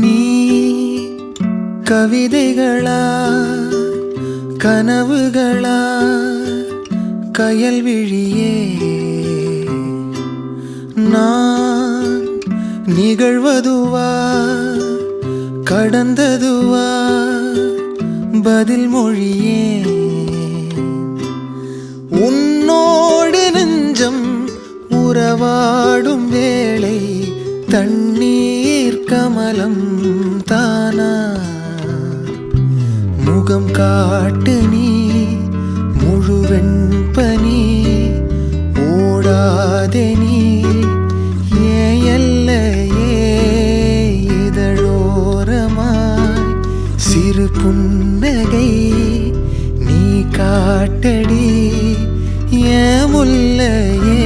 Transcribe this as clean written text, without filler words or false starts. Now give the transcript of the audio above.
நீ கவிதைகளா கனவுகளா கயல்விழியே நான் நிகழ்வதுவா கடந்ததுவா பதில் மொழியே உன்னோடு நெஞ்சம் உறவாடும் வேளை தண்ணீர் கமலம் தானா முகம் காட்டு நீ முழுவெண் பனி ஓடாதே நீ ஏல்லையே இதழோரமாய் சிறு புன்னகை நீ காட்டடி ஏ முல்லையே